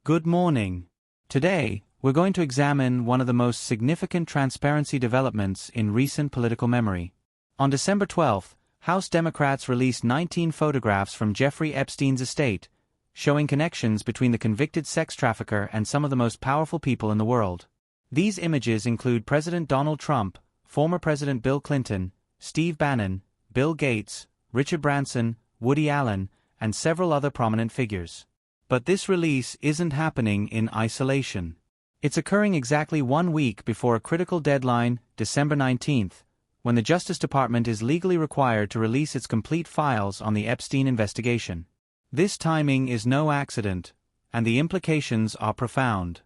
Good morning. Today, we're going to examine one of the most significant transparency developments in recent political memory. On December 12, House Democrats released 19 photographs from Jeffrey Epstein's estate, showing connections between the convicted sex trafficker and some of the most powerful people in the world. These images include President Donald Trump, former President Bill Clinton, Steve Bannon, Bill Gates, Richard Branson, Woody Allen, and several other prominent figures. But this release isn't happening in isolation. It's occurring exactly 1 week before a critical deadline, December 19th, when the Justice Department is legally required to release its complete files on the Epstein investigation. This timing is no accident, and the implications are profound.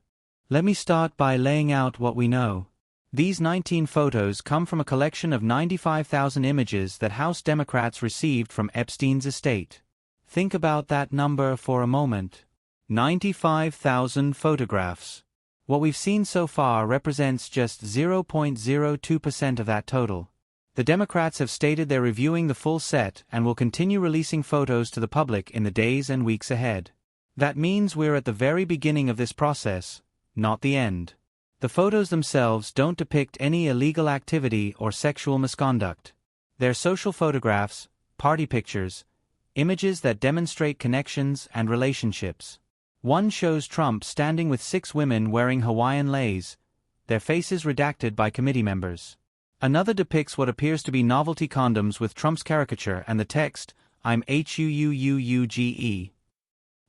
Let me start by laying out what we know. These 19 photos come from a collection of 95,000 images that House Democrats received from Epstein's estate. Think about that number for a moment. 95,000 photographs. What we've seen so far represents just 0.02% of that total. The Democrats have stated they're reviewing the full set and will continue releasing photos to the public in the days and weeks ahead. That means we're at the very beginning of this process, not the end. The photos themselves don't depict any illegal activity or sexual misconduct. They're social photographs, party pictures, images that demonstrate connections and relationships. One shows Trump standing with 6 women wearing Hawaiian leis, their faces redacted by committee members. Another depicts what appears to be novelty condoms with Trump's caricature and the text, "I'm HUUUUGE."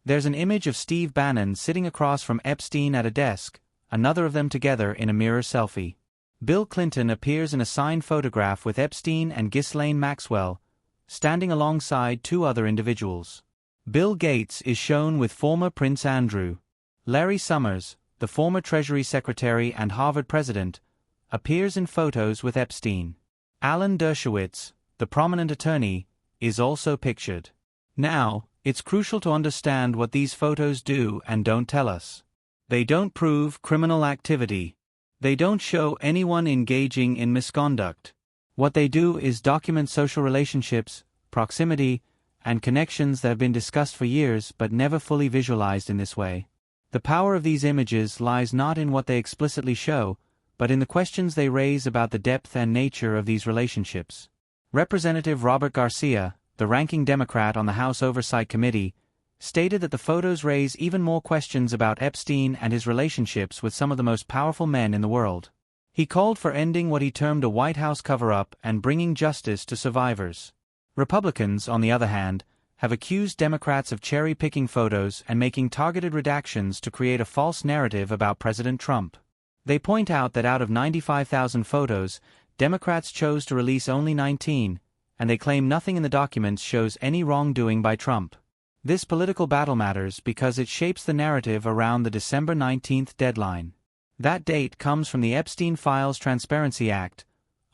There's an image of Steve Bannon sitting across from Epstein at a desk, another of them together in a mirror selfie. Bill Clinton appears in a signed photograph with Epstein and Ghislaine Maxwell, standing alongside 2 other individuals. Bill Gates is shown with former Prince Andrew. Larry Summers, the former Treasury Secretary and Harvard president, appears in photos with Epstein. Alan Dershowitz, the prominent attorney, is also pictured. Now, it's crucial to understand what these photos do and don't tell us. They don't prove criminal activity. They don't show anyone engaging in misconduct. What they do is document social relationships, proximity, and connections that have been discussed for years but never fully visualized in this way. The power of these images lies not in what they explicitly show, but in the questions they raise about the depth and nature of these relationships. Representative Robert Garcia, the ranking Democrat on the House Oversight Committee, stated that the photos raise even more questions about Epstein and his relationships with some of the most powerful men in the world. He called for ending what he termed a White House cover-up and bringing justice to survivors. Republicans, on the other hand, have accused Democrats of cherry-picking photos and making targeted redactions to create a false narrative about President Trump. They point out that out of 95,000 photos, Democrats chose to release only 19, and they claim nothing in the documents shows any wrongdoing by Trump. This political battle matters because it shapes the narrative around the December 19th deadline. That date comes from the Epstein Files Transparency Act,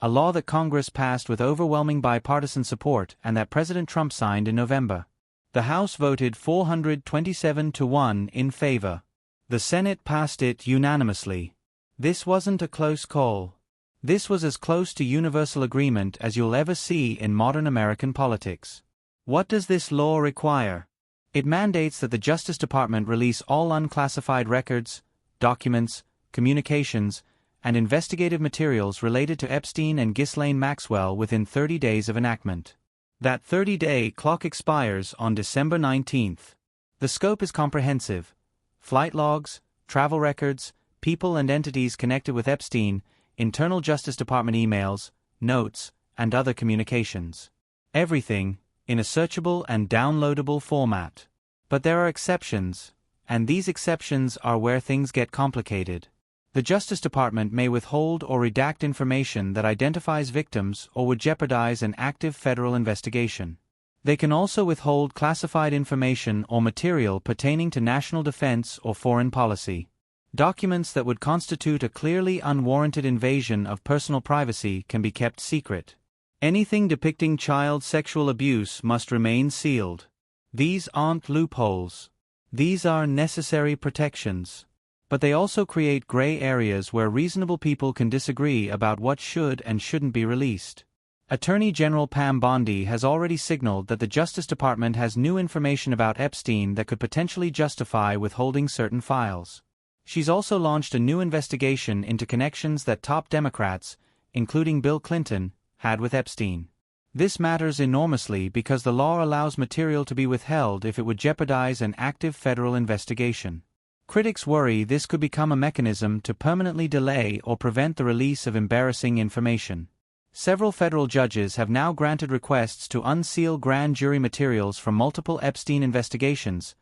a law that Congress passed with overwhelming bipartisan support and that President Trump signed in November. The House voted 427-1 in favor. The Senate passed it unanimously. This wasn't a close call. This was as close to universal agreement as you'll ever see in modern American politics. What does this law require? It mandates that the Justice Department release all unclassified records, documents, communications, and investigative materials related to Epstein and Ghislaine Maxwell within 30 days of enactment. That 30-day clock expires on December 19th. The scope is comprehensive. Flight logs, travel records, people and entities connected with Epstein, internal Justice Department emails, notes, and other communications. Everything, in a searchable and downloadable format. But there are exceptions, and these exceptions are where things get complicated. The Justice Department may withhold or redact information that identifies victims or would jeopardize an active federal investigation. They can also withhold classified information or material pertaining to national defense or foreign policy. Documents that would constitute a clearly unwarranted invasion of personal privacy can be kept secret. Anything depicting child sexual abuse must remain sealed. These aren't loopholes. These are necessary protections. But they also create gray areas where reasonable people can disagree about what should and shouldn't be released. Attorney General Pam Bondi has already signaled that the Justice Department has new information about Epstein that could potentially justify withholding certain files. She's also launched a new investigation into connections that top Democrats, including Bill Clinton, had with Epstein. This matters enormously because the law allows material to be withheld if it would jeopardize an active federal investigation. Critics worry this could become a mechanism to permanently delay or prevent the release of embarrassing information. Several federal judges have now granted requests to unseal grand jury materials from multiple Epstein investigations,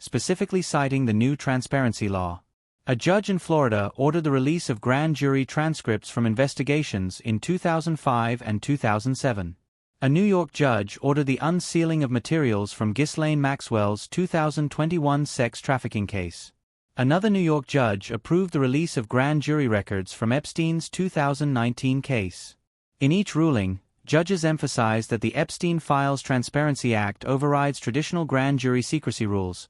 specifically citing the new transparency law. A judge in Florida ordered the release of grand jury transcripts from investigations in 2005 and 2007. A New York judge ordered the unsealing of materials from Ghislaine Maxwell's 2021 sex trafficking case. Another New York judge approved the release of grand jury records from Epstein's 2019 case. In each ruling, judges emphasized that the Epstein Files Transparency Act overrides traditional grand jury secrecy rules,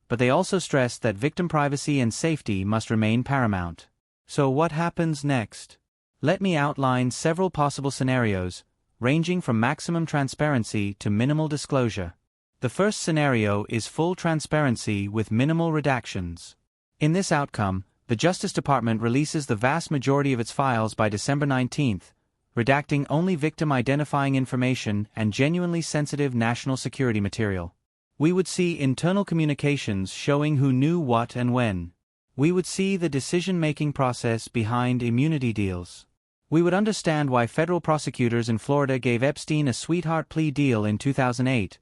but they also stressed that victim privacy and safety must remain paramount. So what happens next? Let me outline several possible scenarios, ranging from maximum transparency to minimal disclosure. The first scenario is full transparency with minimal redactions. In this outcome, the Justice Department releases the vast majority of its files by December 19, redacting only victim-identifying information and genuinely sensitive national security material. We would see internal communications showing who knew what and when. We would see the decision-making process behind immunity deals. We would understand why federal prosecutors in Florida gave Epstein a sweetheart plea deal in 2008,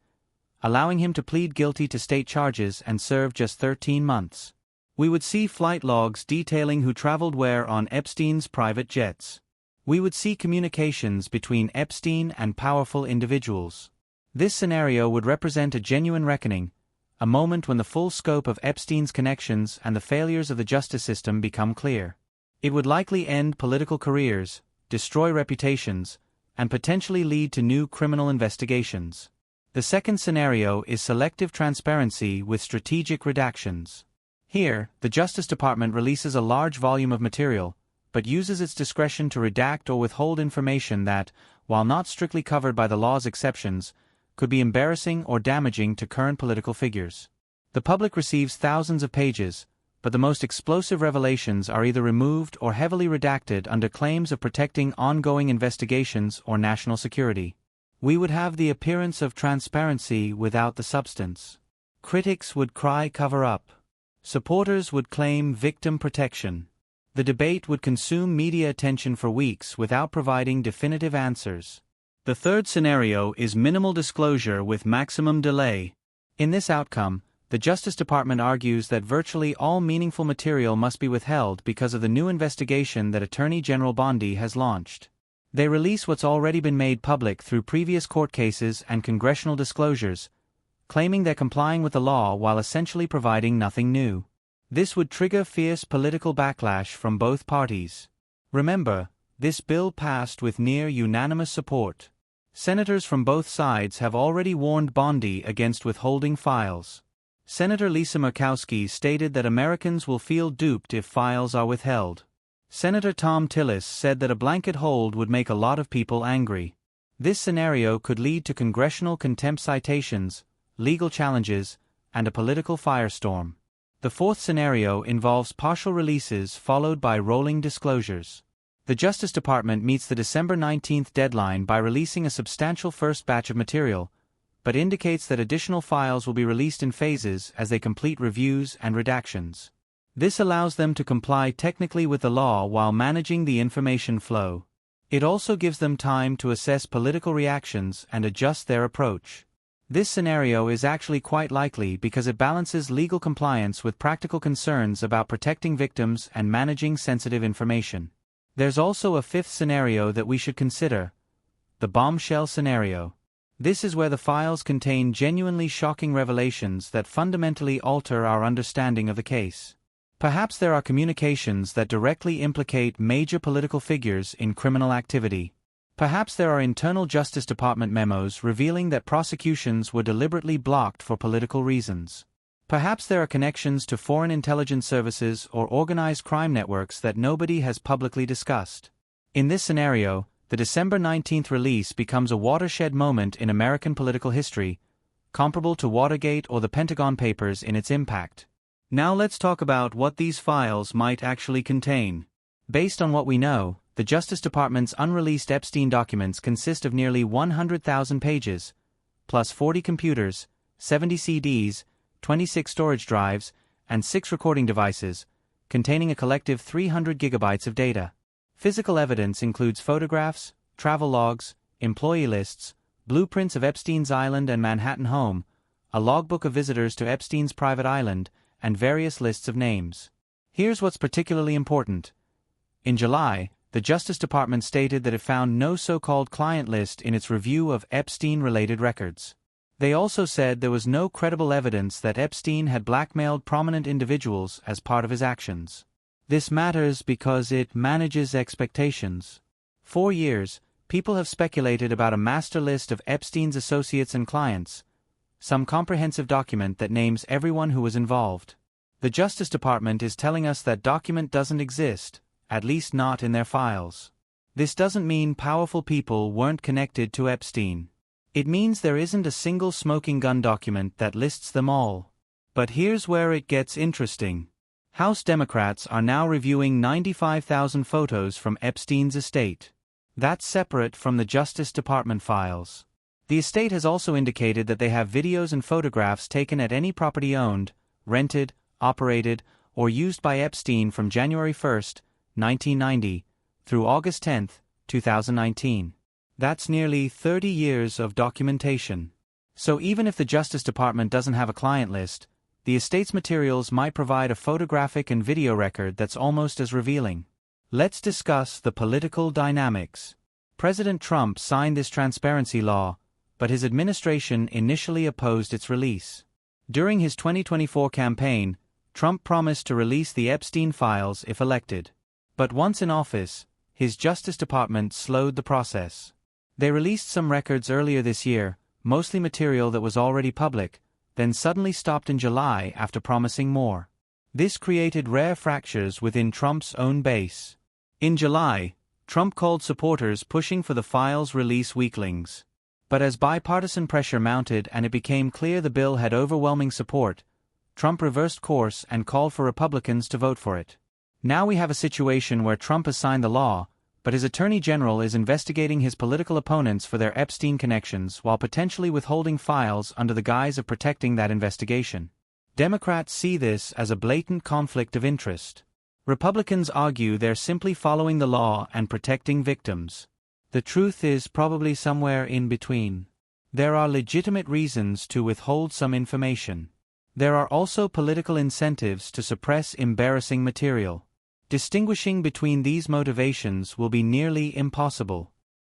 allowing him to plead guilty to state charges and serve just 13 months. We would see flight logs detailing who traveled where on Epstein's private jets. We would see communications between Epstein and powerful individuals. This scenario would represent a genuine reckoning, a moment when the full scope of Epstein's connections and the failures of the justice system become clear. It would likely end political careers, destroy reputations, and potentially lead to new criminal investigations. The second scenario is selective transparency with strategic redactions. Here, the Justice Department releases a large volume of material, but uses its discretion to redact or withhold information that, while not strictly covered by the law's exceptions, could be embarrassing or damaging to current political figures. The public receives thousands of pages, but the most explosive revelations are either removed or heavily redacted under claims of protecting ongoing investigations or national security. We would have the appearance of transparency without the substance. Critics would cry cover up. Supporters would claim victim protection. The debate would consume media attention for weeks without providing definitive answers. The third scenario is minimal disclosure with maximum delay. In this outcome, the Justice Department argues that virtually all meaningful material must be withheld because of the new investigation that Attorney General Bondi has launched. They release what's already been made public through previous court cases and congressional disclosures, claiming they're complying with the law while essentially providing nothing new. This would trigger fierce political backlash from both parties. Remember, this bill passed with near unanimous support. Senators from both sides have already warned Bondi against withholding files. Senator Lisa Murkowski stated that Americans will feel duped if files are withheld. Senator Tom Tillis said that a blanket hold would make a lot of people angry. This scenario could lead to congressional contempt citations, legal challenges, and a political firestorm. The fourth scenario involves partial releases followed by rolling disclosures. The Justice Department meets the December 19 deadline by releasing a substantial first batch of material, but indicates that additional files will be released in phases as they complete reviews and redactions. This allows them to comply technically with the law while managing the information flow. It also gives them time to assess political reactions and adjust their approach. This scenario is actually quite likely because it balances legal compliance with practical concerns about protecting victims and managing sensitive information. There's also a fifth scenario that we should consider: the bombshell scenario. This is where the files contain genuinely shocking revelations that fundamentally alter our understanding of the case. Perhaps there are communications that directly implicate major political figures in criminal activity. Perhaps there are internal Justice Department memos revealing that prosecutions were deliberately blocked for political reasons. Perhaps there are connections to foreign intelligence services or organized crime networks that nobody has publicly discussed. In this scenario, the December 19th release becomes a watershed moment in American political history, comparable to Watergate or the Pentagon Papers in its impact. Now let's talk about what these files might actually contain. Based on what we know, the Justice Department's unreleased Epstein documents consist of nearly 100,000 pages, plus 40 computers, 70 CDs, 26 storage drives, and 6 recording devices, containing a collective 300 gigabytes of data. Physical evidence includes photographs, travel logs, employee lists, blueprints of Epstein's island and Manhattan home, a logbook of visitors to Epstein's private island, and various lists of names. Here's what's particularly important. In July, the Justice Department stated that it found no so-called client list in its review of Epstein-related records. They also said there was no credible evidence that Epstein had blackmailed prominent individuals as part of his actions. This matters because it manages expectations. For years, people have speculated about a master list of Epstein's associates and clients, some comprehensive document that names everyone who was involved. The Justice Department is telling us that document doesn't exist, at least not in their files. This doesn't mean powerful people weren't connected to Epstein. It means there isn't a single smoking gun document that lists them all. But here's where it gets interesting. House Democrats are now reviewing 95,000 photos from Epstein's estate. That's separate from the Justice Department files. The estate has also indicated that they have videos and photographs taken at any property owned, rented, operated, or used by Epstein from January 1, 1990, through August 10, 2019. That's nearly 30 years of documentation. So even if the Justice Department doesn't have a client list, the estate's materials might provide a photographic and video record that's almost as revealing. Let's discuss the political dynamics. President Trump signed this transparency law, but his administration initially opposed its release. During his 2024 campaign, Trump promised to release the Epstein files if elected. But once in office, his Justice Department slowed the process. They released some records earlier this year, mostly material that was already public, then suddenly stopped in July after promising more. This created rare fractures within Trump's own base. In July, Trump called supporters pushing for the files' release weaklings. But as bipartisan pressure mounted and it became clear the bill had overwhelming support, Trump reversed course and called for Republicans to vote for it. Now we have a situation where Trump has signed the law, but his attorney general is investigating his political opponents for their Epstein connections while potentially withholding files under the guise of protecting that investigation. Democrats see this as a blatant conflict of interest. Republicans argue they're simply following the law and protecting victims. The truth is probably somewhere in between. There are legitimate reasons to withhold some information. There are also political incentives to suppress embarrassing material. Distinguishing between these motivations will be nearly impossible.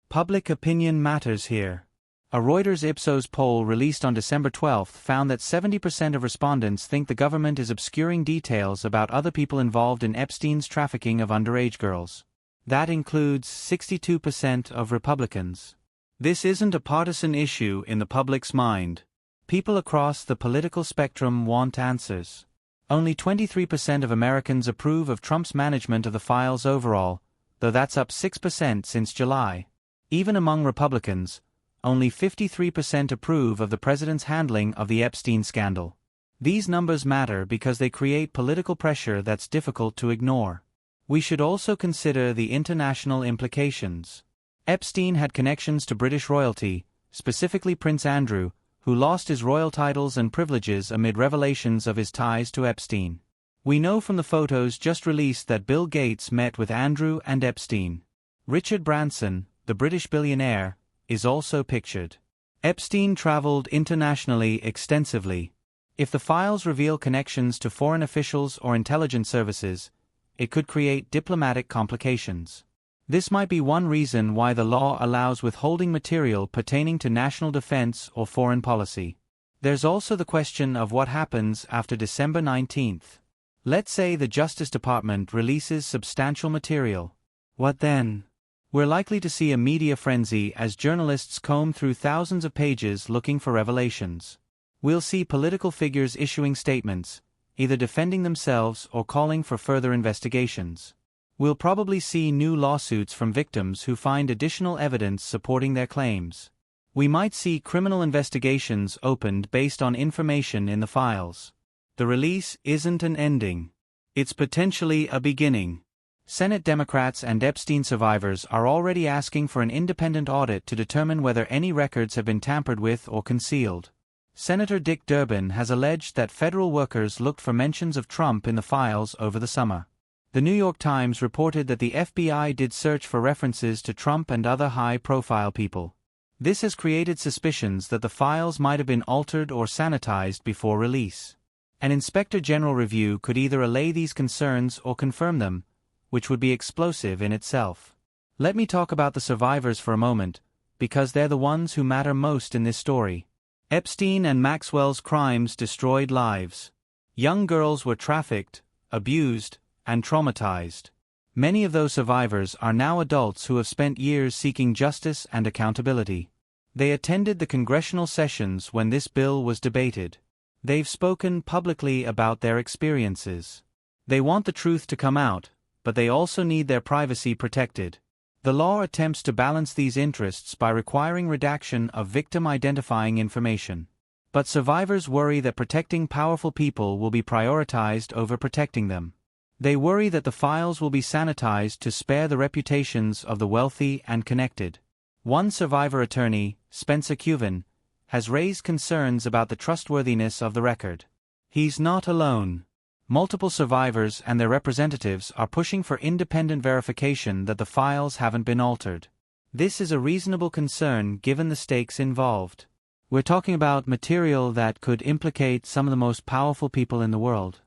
Public opinion matters here. A Reuters Ipsos poll released on December 12 found that 70% of respondents think the government is obscuring details about other people involved in Epstein's trafficking of underage girls. That includes 62% of Republicans. This isn't a partisan issue in the public's mind. People across the political spectrum want answers. Only 23% of Americans approve of Trump's management of the files overall, though that's up 6% since July. Even among Republicans, only 53% approve of the president's handling of the Epstein scandal. These numbers matter because they create political pressure that's difficult to ignore. We should also consider the international implications. Epstein had connections to British royalty, specifically Prince Andrew, who lost his royal titles and privileges amid revelations of his ties to Epstein. We know from the photos just released that Bill Gates met with Andrew and Epstein. Richard Branson, the British billionaire, is also pictured. Epstein traveled internationally extensively. If the files reveal connections to foreign officials or intelligence services, it could create diplomatic complications. This might be one reason why the law allows withholding material pertaining to national defense or foreign policy. There's also the question of what happens after December 19th. Let's say the Justice Department releases substantial material. What then? We're likely to see a media frenzy as journalists comb through thousands of pages looking for revelations. We'll see political figures issuing statements, either defending themselves or calling for further investigations. We'll probably see new lawsuits from victims who find additional evidence supporting their claims. We might see criminal investigations opened based on information in the files. The release isn't an ending. It's potentially a beginning. Senate Democrats and Epstein survivors are already asking for an independent audit to determine whether any records have been tampered with or concealed. Senator Dick Durbin has alleged that federal workers looked for mentions of Trump in the files over the summer. The New York Times reported that the FBI did search for references to Trump and other high-profile people. This has created suspicions that the files might have been altered or sanitized before release. An Inspector General review could either allay these concerns or confirm them, which would be explosive in itself. Let me talk about the survivors for a moment, because they're the ones who matter most in this story. Epstein and Maxwell's crimes destroyed lives. Young girls were trafficked, abused, and traumatized. Many of those survivors are now adults who have spent years seeking justice and accountability. They attended the congressional sessions when this bill was debated. They've spoken publicly about their experiences. They want the truth to come out, but they also need their privacy protected. The law attempts to balance these interests by requiring redaction of victim-identifying information. But survivors worry that protecting powerful people will be prioritized over protecting them. They worry that the files will be sanitized to spare the reputations of the wealthy and connected. One survivor attorney, Spencer Cuven, has raised concerns about the trustworthiness of the record. He's not alone. Multiple survivors and their representatives are pushing for independent verification that the files haven't been altered. This is a reasonable concern given the stakes involved. We're talking about material that could implicate some of the most powerful people in the world.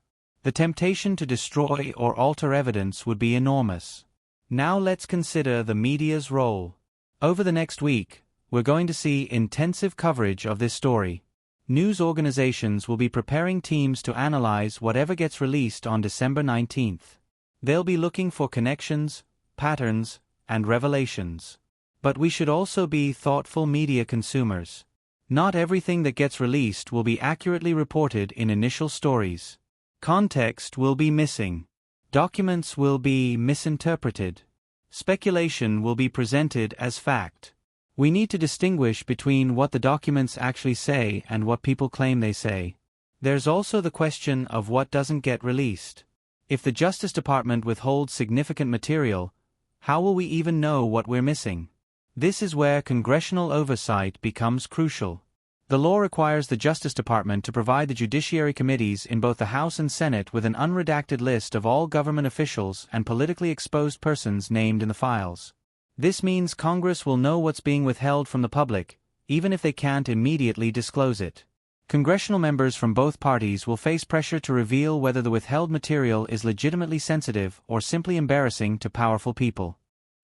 The temptation to destroy or alter evidence would be enormous. Now let's consider the media's role. Over the next week, we're going to see intensive coverage of this story. News organizations will be preparing teams to analyze whatever gets released on December 19th. They'll be looking for connections, patterns, and revelations. But we should also be thoughtful media consumers. Not everything that gets released will be accurately reported in initial stories. Context will be missing. Documents will be misinterpreted. Speculation will be presented as fact. We need to distinguish between what the documents actually say and what people claim they say. There's also the question of what doesn't get released. If the Justice Department withholds significant material, how will we even know what we're missing? This is where congressional oversight becomes crucial. The law requires the Justice Department to provide the judiciary committees in both the House and Senate with an unredacted list of all government officials and politically exposed persons named in the files. This means Congress will know what's being withheld from the public, even if they can't immediately disclose it. Congressional members from both parties will face pressure to reveal whether the withheld material is legitimately sensitive or simply embarrassing to powerful people.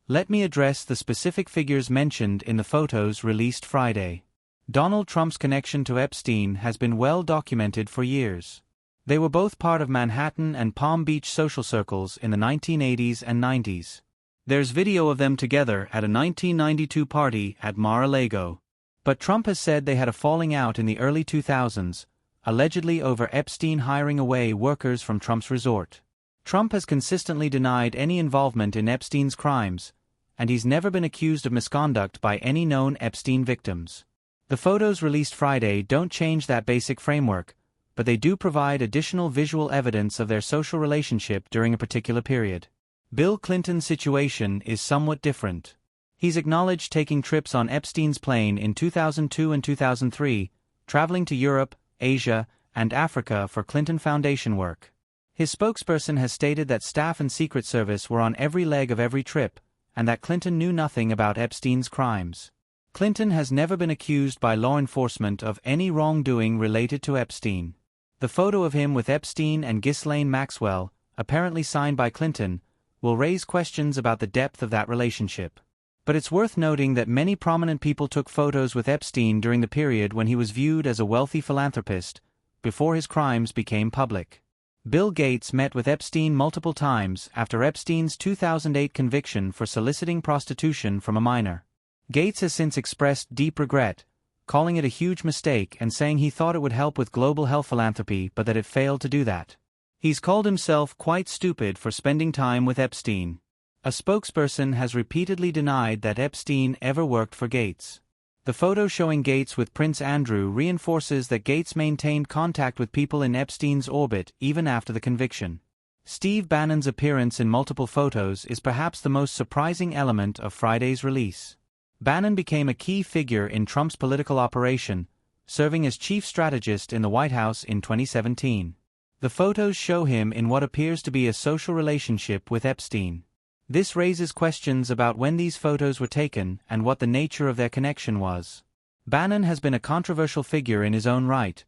Let me address the specific figures mentioned in the photos released Friday. Donald Trump's connection to Epstein has been well documented for years. They were both part of Manhattan and Palm Beach social circles in the 1980s and 90s. There's video of them together at a 1992 party at Mar-a-Lago. But Trump has said they had a falling out in the early 2000s, allegedly over Epstein hiring away workers from Trump's resort. Trump has consistently denied any involvement in Epstein's crimes, and he's never been accused of misconduct by any known Epstein victims. The photos released Friday don't change that basic framework, but they do provide additional visual evidence of their social relationship during a particular period. Bill Clinton's situation is somewhat different. He's acknowledged taking trips on Epstein's plane in 2002 and 2003, traveling to Europe, Asia, and Africa for Clinton Foundation work. His spokesperson has stated that staff and Secret Service were on every leg of every trip, and that Clinton knew nothing about Epstein's crimes. Clinton has never been accused by law enforcement of any wrongdoing related to Epstein. The photo of him with Epstein and Ghislaine Maxwell, apparently signed by Clinton, will raise questions about the depth of that relationship. But it's worth noting that many prominent people took photos with Epstein during the period when he was viewed as a wealthy philanthropist, before his crimes became public. Bill Gates met with Epstein multiple times after Epstein's 2008 conviction for soliciting prostitution from a minor. Gates has since expressed deep regret, calling it a huge mistake and saying he thought it would help with global health philanthropy but that it failed to do that. He's called himself quite stupid for spending time with Epstein. A spokesperson has repeatedly denied that Epstein ever worked for Gates. The photo showing Gates with Prince Andrew reinforces that Gates maintained contact with people in Epstein's orbit even after the conviction. Steve Bannon's appearance in multiple photos is perhaps the most surprising element of Friday's release. Bannon became a key figure in Trump's political operation, serving as chief strategist in the White House in 2017. The photos show him in what appears to be a social relationship with Epstein. This raises questions about when these photos were taken and what the nature of their connection was. Bannon has been a controversial figure in his own right,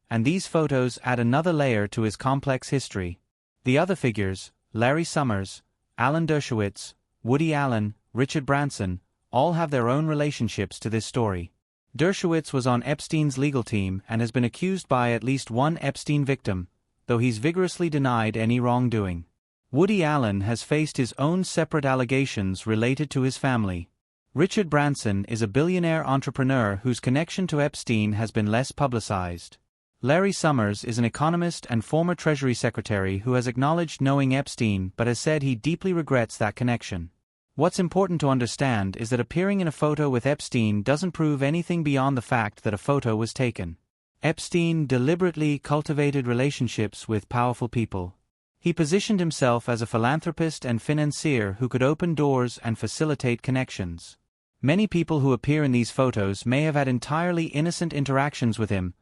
and these photos add another layer to his complex history. The other figures, Larry Summers, Alan Dershowitz, Woody Allen, Richard Branson, all have their own relationships to this story. Dershowitz was on Epstein's legal team and has been accused by at least one Epstein victim, though he's vigorously denied any wrongdoing. Woody Allen has faced his own separate allegations related to his family. Richard Branson is a billionaire entrepreneur whose connection to Epstein has been less publicized. Larry Summers is an economist and former Treasury Secretary who has acknowledged knowing Epstein but has said he deeply regrets that connection. What's important to understand is that appearing in a photo with Epstein doesn't prove anything beyond the fact that a photo was taken. Epstein deliberately cultivated relationships with powerful people. He positioned himself as a philanthropist and financier who could open doors and facilitate connections. Many people who appear in these photos may have had entirely innocent interactions with him,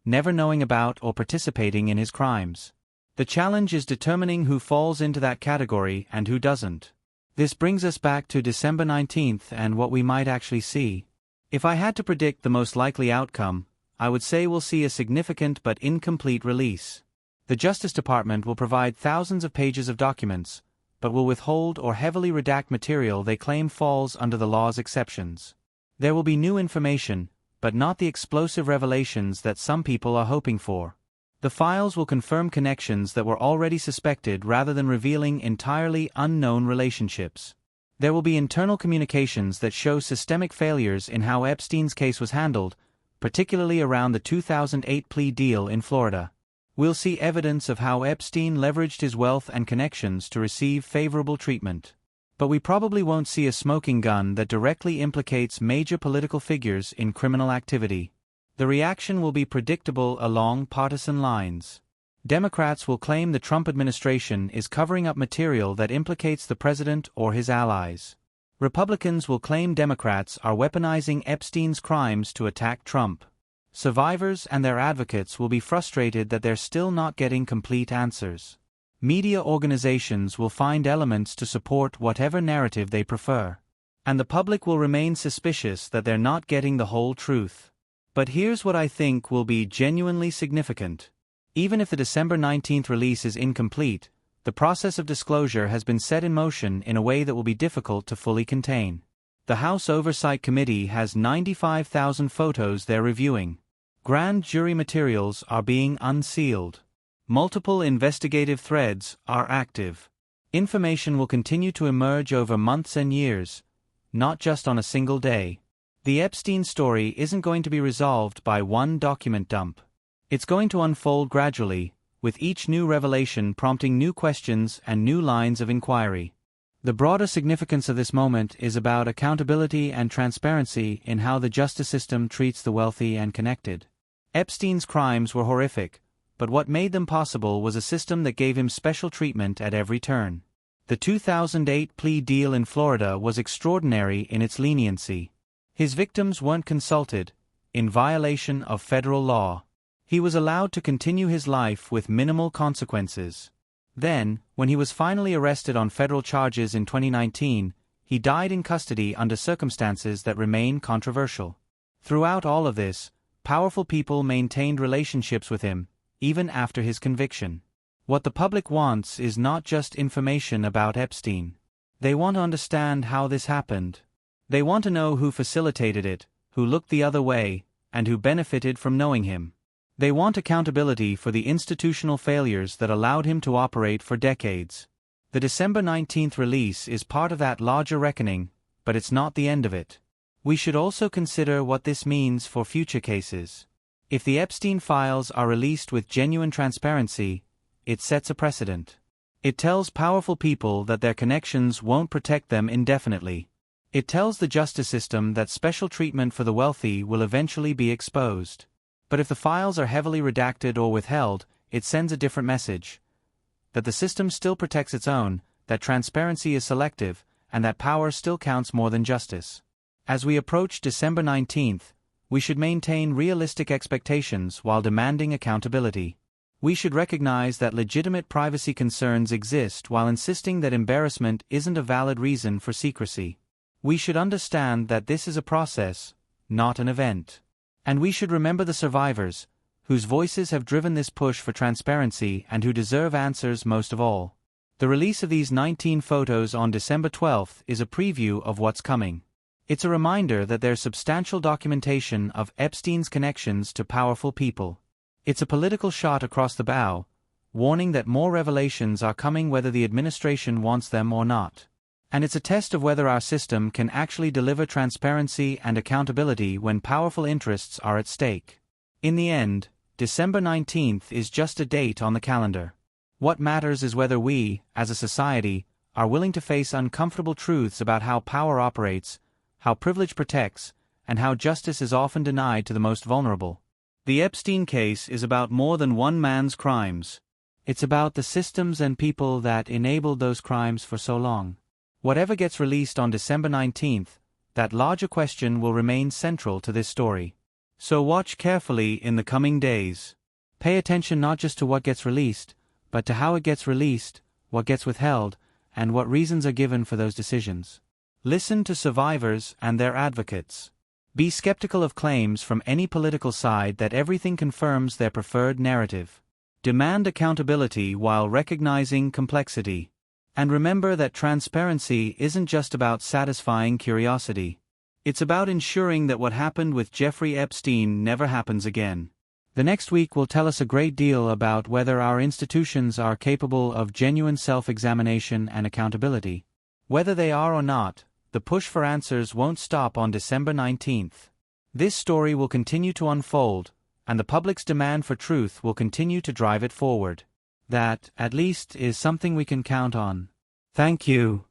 never knowing about or participating in his crimes. The challenge is determining who falls into that category and who doesn't. This brings us back to December 19th and what we might actually see. If I had to predict the most likely outcome, I would say we'll see a significant but incomplete release. The Justice Department will provide thousands of pages of documents, but will withhold or heavily redact material they claim falls under the law's exceptions. There will be new information, but not the explosive revelations that some people are hoping for. The files will confirm connections that were already suspected rather than revealing entirely unknown relationships. There will be internal communications that show systemic failures in how Epstein's case was handled, particularly around the 2008 plea deal in Florida. We'll see evidence of how Epstein leveraged his wealth and connections to receive favorable treatment. But we probably won't see a smoking gun that directly implicates major political figures in criminal activity. The reaction will be predictable along partisan lines. Democrats will claim the Trump administration is covering up material that implicates the president or his allies. Republicans will claim Democrats are weaponizing Epstein's crimes to attack Trump. Survivors and their advocates will be frustrated that they're still not getting complete answers. Media organizations will find elements to support whatever narrative they prefer. And the public will remain suspicious that they're not getting the whole truth. But here's what I think will be genuinely significant. Even if the December 19th release is incomplete, the process of disclosure has been set in motion in a way that will be difficult to fully contain. The House Oversight Committee has 95,000 photos they're reviewing. Grand jury materials are being unsealed. Multiple investigative threads are active. Information will continue to emerge over months and years, not just on a single day. The Epstein story isn't going to be resolved by one document dump. It's going to unfold gradually, with each new revelation prompting new questions and new lines of inquiry. The broader significance of this moment is about accountability and transparency in how the justice system treats the wealthy and connected. Epstein's crimes were horrific, but what made them possible was a system that gave him special treatment at every turn. The 2008 plea deal in Florida was extraordinary in its leniency. His victims weren't consulted, in violation of federal law. He was allowed to continue his life with minimal consequences. Then, when he was finally arrested on federal charges in 2019, he died in custody under circumstances that remain controversial. Throughout all of this, powerful people maintained relationships with him, even after his conviction. What the public wants is not just information about Epstein. They want to understand how this happened. They want to know who facilitated it, who looked the other way, and who benefited from knowing him. They want accountability for the institutional failures that allowed him to operate for decades. The December 19th release is part of that larger reckoning, but it's not the end of it. We should also consider what this means for future cases. If the Epstein files are released with genuine transparency, it sets a precedent. It tells powerful people that their connections won't protect them indefinitely. It tells the justice system that special treatment for the wealthy will eventually be exposed. But if the files are heavily redacted or withheld, it sends a different message. That the system still protects its own, that transparency is selective, and that power still counts more than justice. As we approach December 19th, we should maintain realistic expectations while demanding accountability. We should recognize that legitimate privacy concerns exist while insisting that embarrassment isn't a valid reason for secrecy. We should understand that this is a process, not an event. And we should remember the survivors, whose voices have driven this push for transparency and who deserve answers most of all. The release of these 19 photos on December 12th is a preview of what's coming. It's a reminder that there's substantial documentation of Epstein's connections to powerful people. It's a political shot across the bow, warning that more revelations are coming whether the administration wants them or not. And it's a test of whether our system can actually deliver transparency and accountability when powerful interests are at stake. In the end, December 19th is just a date on the calendar. What matters is whether we, as a society, are willing to face uncomfortable truths about how power operates, how privilege protects, and how justice is often denied to the most vulnerable. The Epstein case is about more than one man's crimes. It's about the systems and people that enabled those crimes for so long. Whatever gets released on December 19th, that larger question will remain central to this story. So watch carefully in the coming days. Pay attention not just to what gets released, but to how it gets released, what gets withheld, and what reasons are given for those decisions. Listen to survivors and their advocates. Be skeptical of claims from any political side that everything confirms their preferred narrative. Demand accountability while recognizing complexity. And remember that transparency isn't just about satisfying curiosity. It's about ensuring that what happened with Jeffrey Epstein never happens again. The next week will tell us a great deal about whether our institutions are capable of genuine self-examination and accountability. Whether they are or not, the push for answers won't stop on December 19th. This story will continue to unfold, and the public's demand for truth will continue to drive it forward. That, at least, is something we can count on. Thank you.